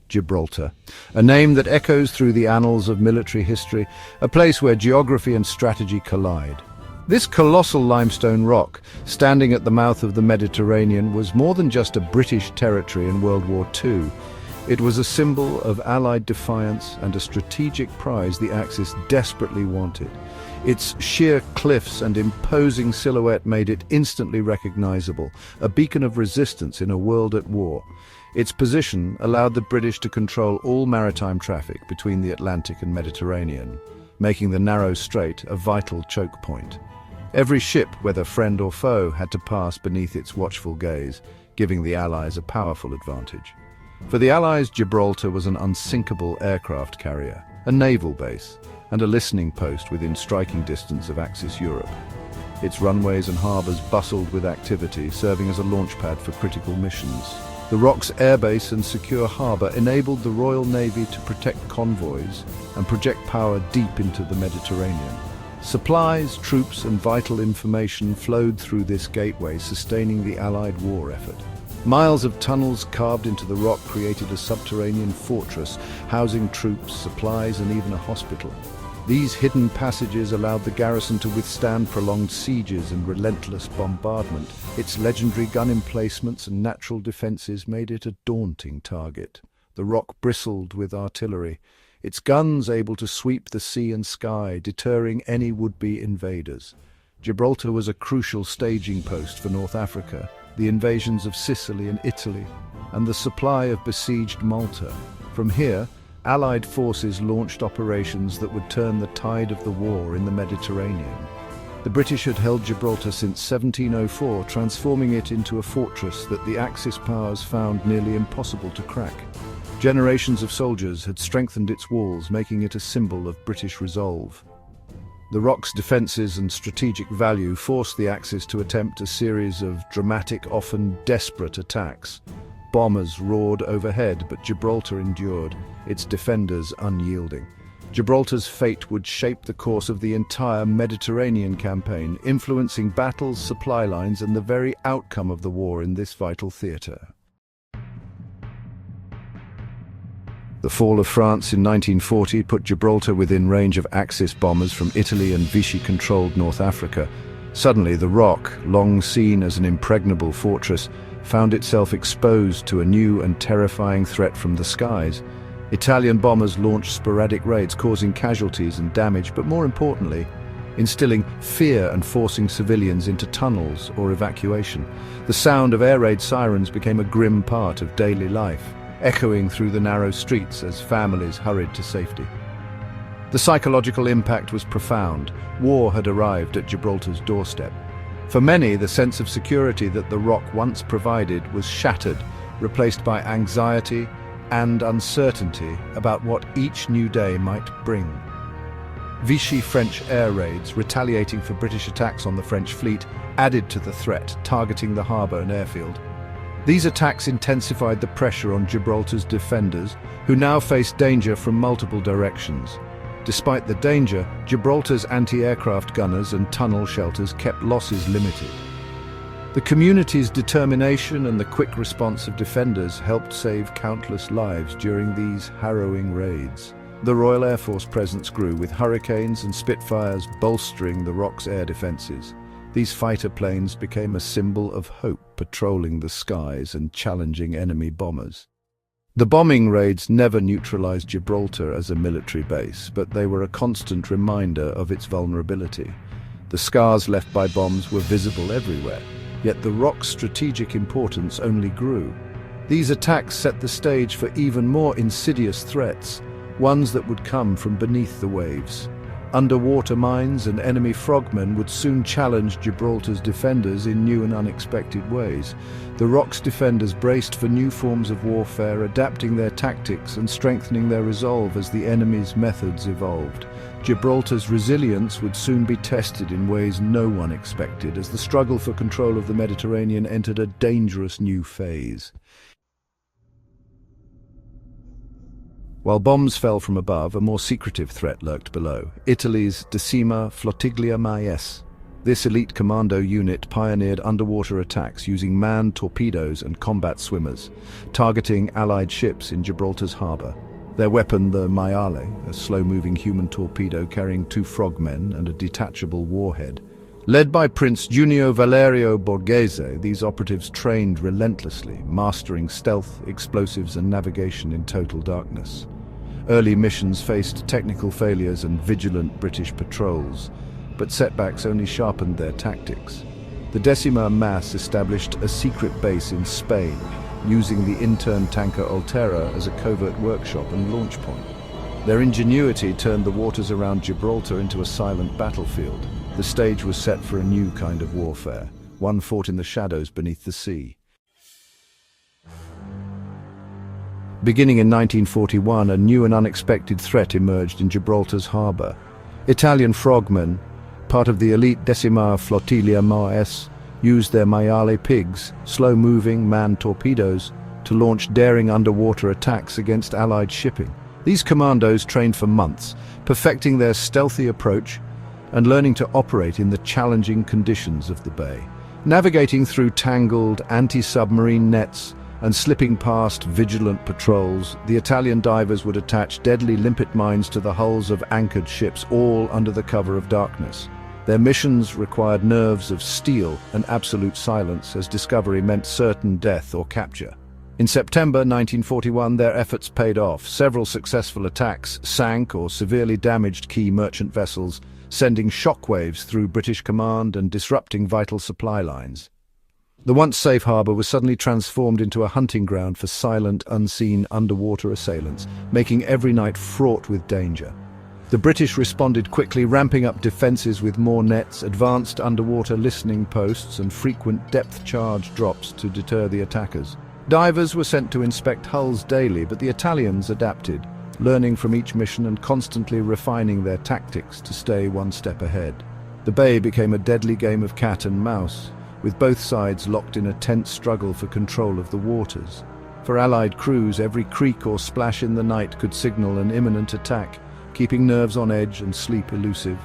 Gibraltar, a name that echoes through the annals of military history, a place where geography and strategy collide. This colossal limestone rock, standing at the mouth of the Mediterranean, was more than just a British territory in World War II. It was a symbol of Allied defiance and a strategic prize the Axis desperately wanted. Its sheer cliffs and imposing silhouette made it instantly recognizable, a beacon of resistance in a world at war. Its position allowed the British to control all maritime traffic between the Atlantic and Mediterranean, making the narrow strait a vital choke point. Every ship, whether friend or foe, had to pass beneath its watchful gaze, giving the Allies a powerful advantage. For the Allies, Gibraltar was an unsinkable aircraft carrier, a naval base, and a listening post within striking distance of Axis Europe. Its runways and harbours bustled with activity, serving as a launchpad for critical missions. The Rock's airbase and secure harbour enabled the Royal Navy to protect convoys and project power deep into the Mediterranean. Supplies, troops and vital information flowed through this gateway, sustaining the Allied war effort. Miles of tunnels carved into the rock created a subterranean fortress, housing troops, supplies and even a hospital. These hidden passages allowed the garrison to withstand prolonged sieges and relentless bombardment. Its legendary gun emplacements and natural defences made it a daunting target. The rock bristled with artillery, its guns able to sweep the sea and sky, deterring any would-be invaders. Gibraltar was a crucial staging post for North Africa, the invasions of Sicily and Italy, and the supply of besieged Malta. From here, Allied forces launched operations that would turn the tide of the war in the Mediterranean. The British had held Gibraltar since 1704, transforming it into a fortress that the Axis powers found nearly impossible to crack. Generations of soldiers had strengthened its walls, making it a symbol of British resolve. The Rock's defences and strategic value forced the Axis to attempt a series of dramatic, often desperate attacks. Bombers roared overhead, but Gibraltar endured, its defenders unyielding. Gibraltar's fate would shape the course of the entire Mediterranean campaign, influencing battles, supply lines, and the very outcome of the war in this vital theatre. The fall of France in 1940 put Gibraltar within range of Axis bombers from Italy and Vichy-controlled North Africa. Suddenly, the Rock, long seen as an impregnable fortress, found itself exposed to a new and terrifying threat from the skies. Italian bombers launched sporadic raids, causing casualties and damage, but more importantly, instilling fear and forcing civilians into tunnels or evacuation. The sound of air raid sirens became a grim part of daily life, echoing through the narrow streets as families hurried to safety. The psychological impact was profound. War had arrived at Gibraltar's doorstep. For many, the sense of security that the Rock once provided was shattered, replaced by anxiety and uncertainty about what each new day might bring. Vichy French air raids, retaliating for British attacks on the French fleet, added to the threat, targeting the harbour and airfield. These attacks intensified the pressure on Gibraltar's defenders, who now faced danger from multiple directions. Despite the danger, Gibraltar's anti-aircraft gunners and tunnel shelters kept losses limited. The community's determination and the quick response of defenders helped save countless lives during these harrowing raids. The Royal Air Force presence grew, with Hurricanes and Spitfires bolstering the Rock's air defences. These fighter planes became a symbol of hope, patrolling the skies and challenging enemy bombers. The bombing raids never neutralized Gibraltar as a military base, but they were a constant reminder of its vulnerability. The scars left by bombs were visible everywhere, yet the Rock's strategic importance only grew. These attacks set the stage for even more insidious threats, ones that would come from beneath the waves. Underwater mines and enemy frogmen would soon challenge Gibraltar's defenders in new and unexpected ways. The Rock's defenders braced for new forms of warfare, adapting their tactics and strengthening their resolve as the enemy's methods evolved. Gibraltar's resilience would soon be tested in ways no one expected, as the struggle for control of the Mediterranean entered a dangerous new phase. While bombs fell from above, a more secretive threat lurked below: Italy's Decima Flottiglia Maes. This elite commando unit pioneered underwater attacks using manned torpedoes and combat swimmers, targeting Allied ships in Gibraltar's harbour. Their weapon, the Mayale, a slow-moving human torpedo carrying 2 frogmen and a detachable warhead. Led by Prince Junio Valerio Borghese, these operatives trained relentlessly, mastering stealth, explosives and navigation in total darkness. Early missions faced technical failures and vigilant British patrols, but setbacks only sharpened their tactics. The Decima Mas established a secret base in Spain, using the intern tanker Altera as a covert workshop and launch point. Their ingenuity turned the waters around Gibraltar into a silent battlefield. The stage was set for a new kind of warfare, one fought in the shadows beneath the sea. Beginning in 1941, a new and unexpected threat emerged in Gibraltar's harbour. Italian frogmen, part of the elite Decima Flotilla Maes, used their Mayale pigs, slow-moving manned torpedoes, to launch daring underwater attacks against Allied shipping. These commandos trained for months, perfecting their stealthy approach and learning to operate in the challenging conditions of the bay. Navigating through tangled anti-submarine nets and slipping past vigilant patrols, the Italian divers would attach deadly limpet mines to the hulls of anchored ships, all under the cover of darkness. Their missions required nerves of steel and absolute silence, as discovery meant certain death or capture. In September 1941, their efforts paid off. Several successful attacks sank or severely damaged key merchant vessels, sending shockwaves through British command and disrupting vital supply lines. The once safe harbour was suddenly transformed into a hunting ground for silent, unseen underwater assailants, making every night fraught with danger. The British responded quickly, ramping up defences with more nets, advanced underwater listening posts and frequent depth-charge drops to deter the attackers. Divers were sent to inspect hulls daily, but the Italians adapted, learning from each mission and constantly refining their tactics to stay one step ahead. The bay became a deadly game of cat and mouse, with both sides locked in a tense struggle for control of the waters. For Allied crews, every creak or splash in the night could signal an imminent attack, keeping nerves on edge and sleep elusive.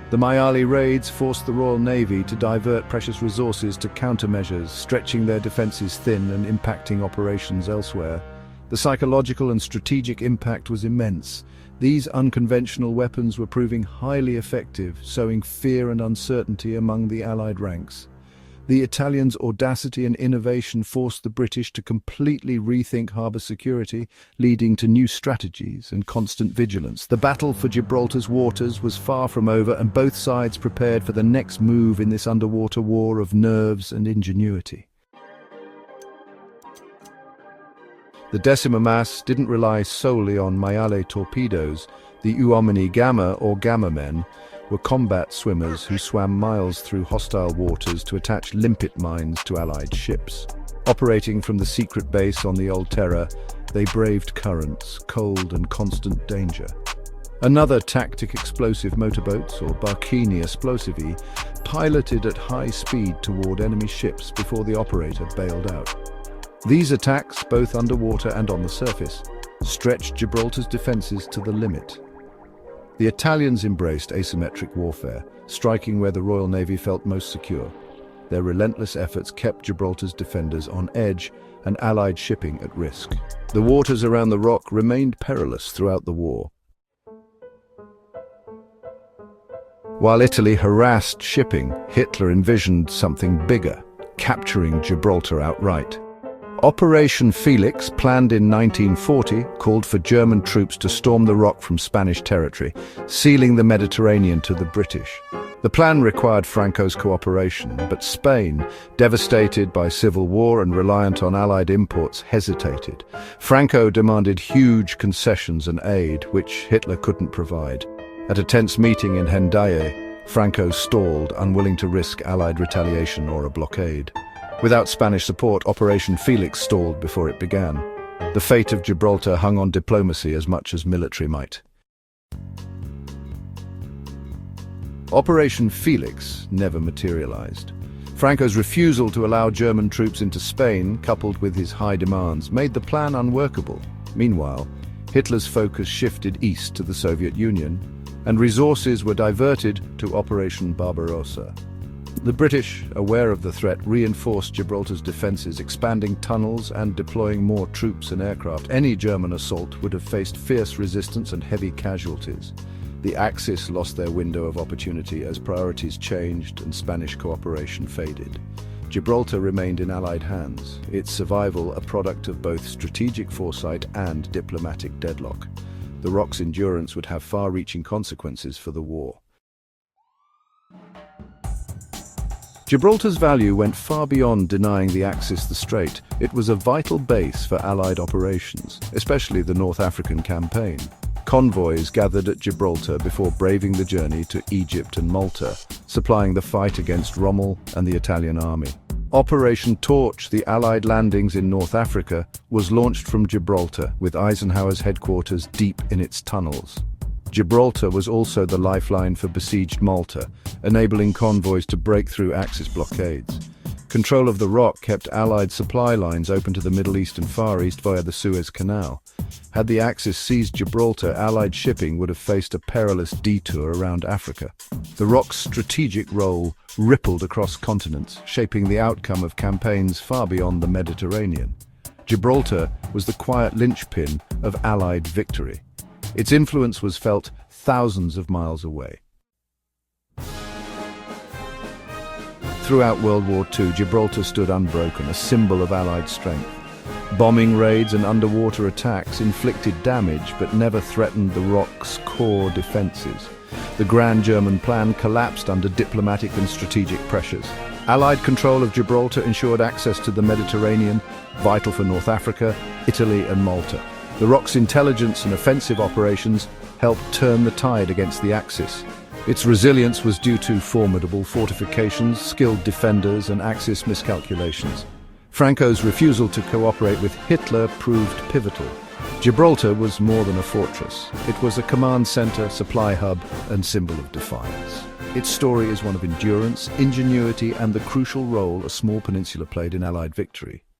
The Mayale raids forced the Royal Navy to divert precious resources to countermeasures, stretching their defences thin and impacting operations elsewhere. The psychological and strategic impact was immense. These unconventional weapons were proving highly effective, sowing fear and uncertainty among the Allied ranks. The Italians' audacity and innovation forced the British to completely rethink harbour security, leading to new strategies and constant vigilance. The battle for Gibraltar's waters was far from over, and both sides prepared for the next move in this underwater war of nerves and ingenuity. The Decima Mas didn't rely solely on Mayale torpedoes. The Uomini Gamma, or Gamma men, were combat swimmers who swam miles through hostile waters to attach limpet mines to Allied ships. Operating from the secret base on the Old Terror, they braved currents, cold and constant danger. Another tactic explosive motorboats, or barchini esplosivi, piloted at high speed toward enemy ships before the operator bailed out. These attacks, both underwater and on the surface, stretched Gibraltar's defences to the limit. The Italians embraced asymmetric warfare, striking where the Royal Navy felt most secure. Their relentless efforts kept Gibraltar's defenders on edge and Allied shipping at risk. The waters around the rock remained perilous throughout the war. While Italy harassed shipping, Hitler envisioned something bigger, capturing Gibraltar outright. Operation Felix, planned in 1940, called for German troops to storm the rock from Spanish territory, sealing the Mediterranean to the British. The plan required Franco's cooperation, but Spain, devastated by civil war and reliant on Allied imports, hesitated. Franco demanded huge concessions and aid, which Hitler couldn't provide. At a tense meeting in Hendaye, Franco stalled, unwilling to risk Allied retaliation or a blockade. Without Spanish support, Operation Felix stalled before it began. The fate of Gibraltar hung on diplomacy as much as military might. Operation Felix never materialized. Franco's refusal to allow German troops into Spain, coupled with his high demands, made the plan unworkable. Meanwhile, Hitler's focus shifted east to the Soviet Union, and resources were diverted to Operation Barbarossa. The British, aware of the threat, reinforced Gibraltar's defences, expanding tunnels and deploying more troops and aircraft. Any German assault would have faced fierce resistance and heavy casualties. The Axis lost their window of opportunity as priorities changed and Spanish cooperation faded. Gibraltar remained in Allied hands, its survival a product of both strategic foresight and diplomatic deadlock. The Rock's endurance would have far-reaching consequences for the war. Gibraltar's value went far beyond denying the Axis the strait. It was a vital base for Allied operations, especially the North African campaign. Convoys gathered at Gibraltar before braving the journey to Egypt and Malta, supplying the fight against Rommel and the Italian army. Operation Torch, the Allied landings in North Africa, was launched from Gibraltar, with Eisenhower's headquarters deep in its tunnels. Gibraltar was also the lifeline for besieged Malta, enabling convoys to break through Axis blockades. Control of the Rock kept Allied supply lines open to the Middle East and Far East via the Suez Canal. Had the Axis seized Gibraltar, Allied shipping would have faced a perilous detour around Africa. The Rock's strategic role rippled across continents, shaping the outcome of campaigns far beyond the Mediterranean. Gibraltar was the quiet linchpin of Allied victory. Its influence was felt thousands of miles away. Throughout World War II, Gibraltar stood unbroken, a symbol of Allied strength. Bombing raids and underwater attacks inflicted damage but never threatened the Rock's core defenses. The Grand German Plan collapsed under diplomatic and strategic pressures. Allied control of Gibraltar ensured access to the Mediterranean, vital for North Africa, Italy and Malta. The Rock's intelligence and offensive operations helped turn the tide against the Axis. Its resilience was due to formidable fortifications, skilled defenders and Axis miscalculations. Franco's refusal to cooperate with Hitler proved pivotal. Gibraltar was more than a fortress. It was a command center, supply hub and symbol of defiance. Its story is one of endurance, ingenuity and the crucial role a small peninsula played in Allied victory.